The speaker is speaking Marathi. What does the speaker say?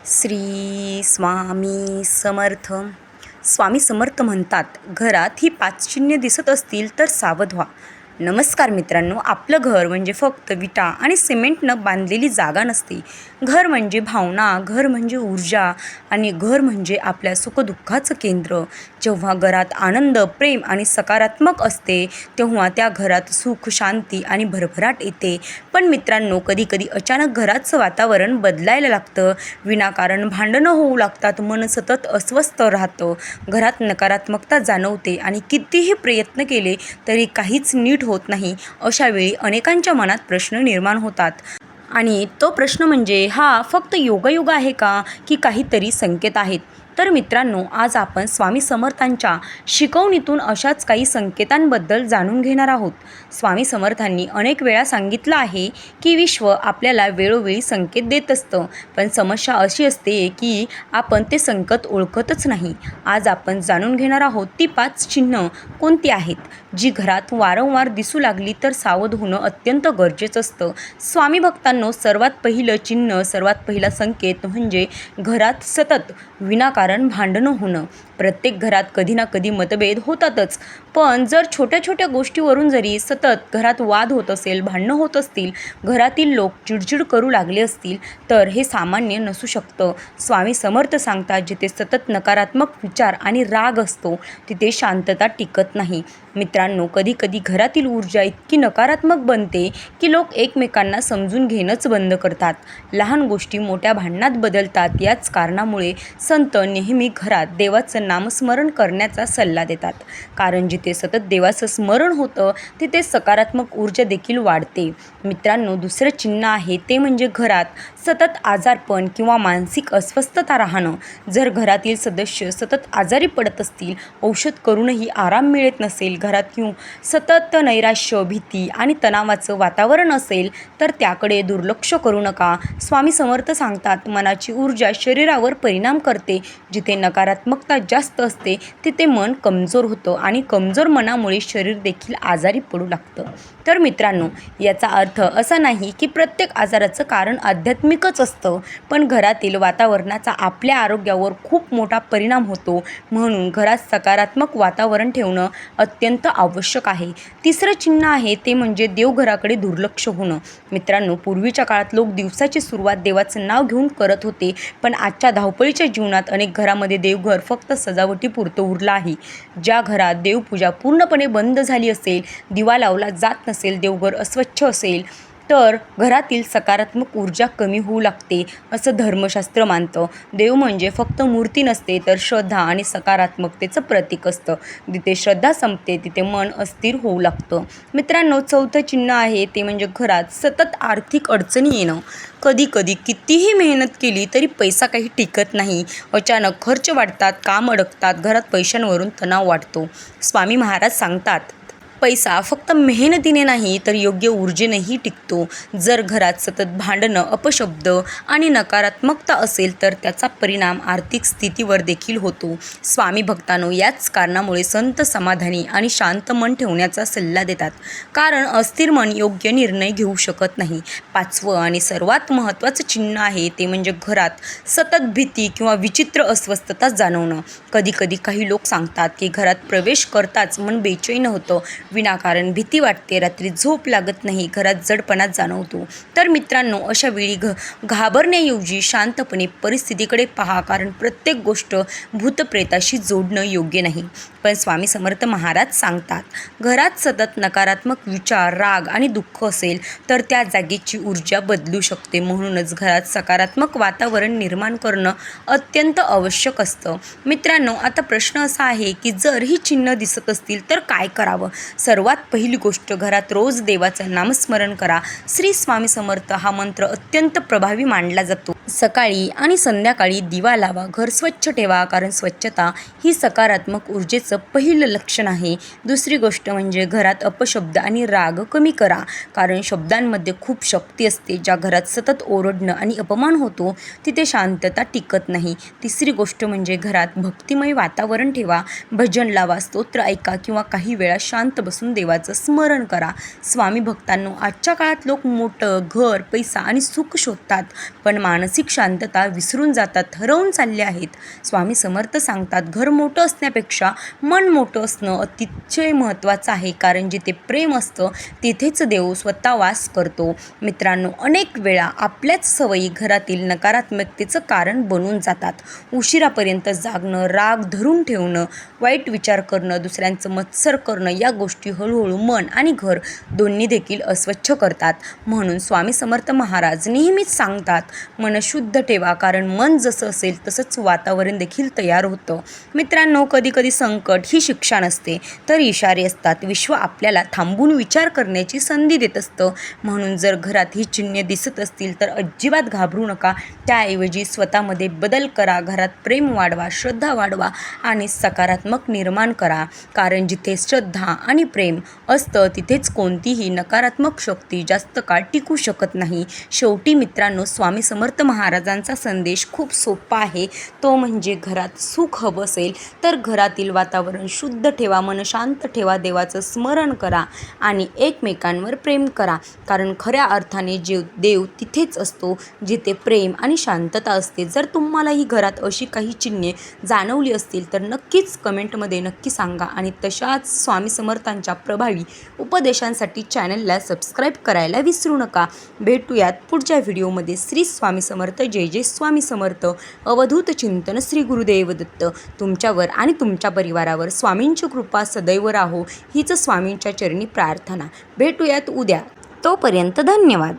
श्री स्वामी समर्थ. स्वामी समर्थ म्हणतात, घरात ही 5 चिन्हे दिसत असतील तर सावध व्हा. नमस्कार मित्रांनो, आपलं घर म्हणजे फक्त विटा आणि सिमेंटनं बांधलेली जागा नसते. घर म्हणजे भावना, घर म्हणजे ऊर्जा आणि घर म्हणजे आपल्या सुखदुःखाचं केंद्र. जेव्हा घरात आनंद, प्रेम आणि सकारात्मक असते तेव्हा त्या घरात सुख, शांती आणि भरभराट येते. पण मित्रांनो, कधीकधी अचानक घराचं वातावरण बदलायला लागतं. विनाकारण भांडणं होऊ लागतात, मन सतत अस्वस्थ राहतं, घरात नकारात्मकता जाणवते आणि कितीही प्रयत्न केले तरी काहीच नीट होत नाही. अशा वेळी अनेकांच्या मनात प्रश्न निर्माण होतात. आणि तो प्रश्न म्हणजे, हा फक्त योगायोग आहे का, की काहीतरी संकेत आहेत? तर मित्रांनो, आज आपण स्वामी समर्थांच्या शिकवणीतून अशाच काही संकेतांबद्दल जाणून घेणार आहोत. स्वामी समर्थांनी अनेक वेळा सांगितलं आहे की विश्व आपल्याला वेळोवेळी संकेत देत असतं, पण समस्या अशी असते की आपण ते संकेत ओळखतच नाही. आज आपण जाणून घेणार आहोत ती 5 चिन्ह कोणती आहेत, जी घरात वारंवार दिसू लागली तर सावध होणं अत्यंत गरजेचं असतं. स्वामी भक्तांनो, सर्वात पहिलं चिन्ह, सर्वात पहिला संकेत म्हणजे घरात सतत विनाकारण भांडणं होणं. प्रत्येक घरात कधी ना कधी मतभेद होतातच, पण जर छोट्या छोट्या गोष्टीवरून जरी सतत घरात वाद होत असेल, भांडणं होत असतील, घरातील लोक चिडचिड करू लागले असतील, तर हे सामान्य नसू शकतं. स्वामी समर्थ सांगतात, जिथे सतत नकारात्मक विचार आणि राग असतो तिथे शांतता टिकत नाही. मित्रांनो, कधी कधी घरातील ऊर्जा इतकी नकारात्मक बनते की लोक एकमेकांना समजून घेणंच बंद करतात. लहान गोष्टी मोठ्या भांडणात बदलतात. याच कारणामुळे संत नेहमी घरात देवाचं नामस्मरण करण्याचा सल्ला देतात, कारण जिथे सतत देवाचं स्मरण होतं तिथे सकारात्मक ऊर्जा देखील वाढते. मित्रांनो, दुसरं चिन्ह आहे ते म्हणजे घरात सतत आजारपण किंवा मानसिक अस्वस्थता राहणं. जर घरातील सदस्य सतत आजारी पडत असतील, औषध करूनही आराम मिळत नसेल, घरात किंवा सतत नैराश्य, भीती आणि तणावाचं वातावरण असेल, तर त्याकडे दुर्लक्ष करू नका. स्वामी समर्थ सांगतात, मनाची ऊर्जा शरीरावर परिणाम करते. जिथे नकारात्मकता जास्त असते तिथे मन कमजोर होतं आणि कमजोर मनामुळे शरीर देखील आजारी पडू लागतं. तर मित्रांनो, याचा अर्थ असा नाही की प्रत्येक आजाराचं कारण आध्यात्मिकच असतं, पण घरातील वातावरणाचा आपल्या आरोग्यावर खूप मोठा परिणाम होतो. म्हणून घरात सकारात्मक वातावरण ठेवणं अत्यंत आवश्यक आहे. तिसरं चिन्ह आहे ते म्हणजे देवघराकडे दुर्लक्ष होणं. मित्रांनो, पूर्वीच्या काळात लोक दिवसाची सुरुवात देवाचं नाव घेऊन करत होते, पण आजच्या धावपळीच्या जीवनात अनेक घरामध्ये देवघर फक्त सजावटीपुरतं उरलं आहे. ज्या घरात देवपूजा पूर्णपणे बंद झाली असेल, दिवा लावला जात नसेल, देवघर अस्वच्छ असेल, तर घरातील सकारात्मक ऊर्जा कमी होऊ लागते, असं धर्मशास्त्र मानतं. देव म्हणजे फक्त मूर्ती नसते, तर श्रद्धा आणि सकारात्मकतेचं प्रतीक असतं. जिथे श्रद्धा संपते तिथे मन अस्थिर होऊ लागतं. मित्रांनो, चौथं चिन्ह आहे ते म्हणजे घरात सतत आर्थिक अडचणी येणं. कधी कधी कितीही मेहनत केली तरी पैसा काही टिकत नाही. अचानक खर्च वाढतात, काम अडकतात, घरात पैशांवरून तणाव वाढतो. स्वामी महाराज सांगतात, पैसा फक्त मेहनतीने नाही तर योग्य ऊर्जेनेही टिकतो. जर घरात सतत भांडणं, अपशब्द आणि नकारात्मकता असेल तर त्याचा परिणाम आर्थिक स्थितीवर देखील होतो. स्वामी भक्तांनो, याच कारणामुळे संत समाधानी आणि शांत मन ठेवण्याचा सल्ला देतात, कारण अस्थिर मन योग्य निर्णय घेऊ शकत नाही. पाचवं आणि सर्वात महत्त्वाचं चिन्ह आहे ते म्हणजे घरात सतत भीती किंवा विचित्र अस्वस्थता जाणवणं. कधी कधी काही लोक सांगतात की घरात प्रवेश करताच मन बेचैन होतं, विनाकारण भीती वाटते, रात्री झोप लागत नाही, घरात जडपणा जाणवतो. तर मित्रांनो, अशा वेळी घाबरण्याऐवजी शांतपणे परिस्थितीकडे पहा, कारण प्रत्येक गोष्ट भूतप्रेताशी जोडणं योग्य नाही. पण स्वामी समर्थ महाराज सांगतात, घरात सतत नकारात्मक विचार, राग आणि दुःख असेल तर त्या जागेची ऊर्जा बदलू शकते. म्हणूनच घरात सकारात्मक वातावरण निर्माण करणं अत्यंत आवश्यक असतं. मित्रांनो, आता प्रश्न असा आहे की जर ही चिन्ह दिसत असतील तर काय करावं? सर्वात पहिली गोष्ट, घरात रोज देवाचं नामस्मरण करा. श्री स्वामी समर्थ हा मंत्र अत्यंत प्रभावी मानला जातो. सकाळी आणि संध्याकाळी दिवा लावा, घर स्वच्छ ठेवा, कारण स्वच्छता ही सकारात्मक ऊर्जेचं पहिलं लक्षण आहे. दुसरी गोष्ट म्हणजे घरात अपशब्द आणि राग कमी करा, कारण शब्दांमध्ये खूप शक्ती असते. ज्या घरात सतत ओरडणं आणि अपमान होतो तिथे शांतता टिकत नाही. तिसरी गोष्ट म्हणजे घरात भक्तिमय वातावरण ठेवा, भजन लावा, स्तोत्र ऐका किंवा काही वेळा शांत बसून देवाचं स्मरण करा. स्वामी भक्तांनो, आजच्या काळात लोक मोठं घर, पैसा आणि सुख शोधतात, पण मानसिक मानसिक शांतता विसरून जातात, हरवून चालले आहेत. स्वामी समर्थ सांगतात, घर मोठं असण्यापेक्षा मन मोठं असणं अतिशय महत्त्वाचं आहे, कारण जिथे प्रेम असतं तिथेच देव स्वतः वास करतो. मित्रांनो, अनेक वेळा आपल्याच सवयी घरातील नकारात्मकतेचं कारण बनून जातात. उशिरापर्यंत जागणं, राग धरून ठेवणं, वाईट विचार करणं, दुसऱ्यांचं मत्सर करणं या गोष्टी हळूहळू मन आणि घर दोन्ही देखील अस्वच्छ करतात. म्हणून स्वामी समर्थ महाराज नेहमीच सांगतात, मन शुद्ध ठेवा, कारण मन जसं असेल तसंच वातावरण देखील तयार होतं. मित्रांनो, कधीकधी संकट ही शिक्षा नसते तर इशारे असतात. विश्व आपल्याला थांबून विचार करण्याची संधी देत असतं. म्हणून जर घरात ही चिन्हे दिसत असतील तर अजिबात घाबरू नका. त्याऐवजी स्वतःमध्ये बदल करा, घरात प्रेम वाढवा, श्रद्धा वाढवा आणि सकारात्मक निर्माण करा. कारण जिथे श्रद्धा आणि प्रेम असतं तिथेच कोणतीही नकारात्मक शक्ती जास्त काळ टिकू शकत नाही. शेवटी मित्रांनो, स्वामी समर्थ महाराजांचा संदेश खूप सोपा आहे. तो म्हणजे घरात सुख हवं असेल तर घरातील वातावरण शुद्ध ठेवा, मन शांत ठेवा, देवाचं स्मरण करा आणि एकमेकांवर प्रेम करा. कारण खऱ्या अर्थाने देव तिथेच असतो जिथे प्रेम आणि शांतता असते. जर तुम्हालाही घरात अशी काही चिन्हे जाणवली असतील तर नक्कीच कमेंटमध्ये नक्की सांगा आणि तशाच स्वामी समर्थांच्या प्रभावी उपदेशांसाठी चॅनलला सबस्क्राईब करायला विसरू नका. भेटूयात पुढच्या व्हिडिओमध्ये. श्री स्वामी समर्थ. जय जय स्वामी समर्थ. अवधूत चिंतन. श्री गुरुदेव दत्त. तुमच्यावर आणि तुमच्या परिवारावर स्वामींची कृपा सदैव राहो हीच स्वामींच्या चरणी प्रार्थना. भेटूयात उद्या. तोपर्यंत धन्यवाद.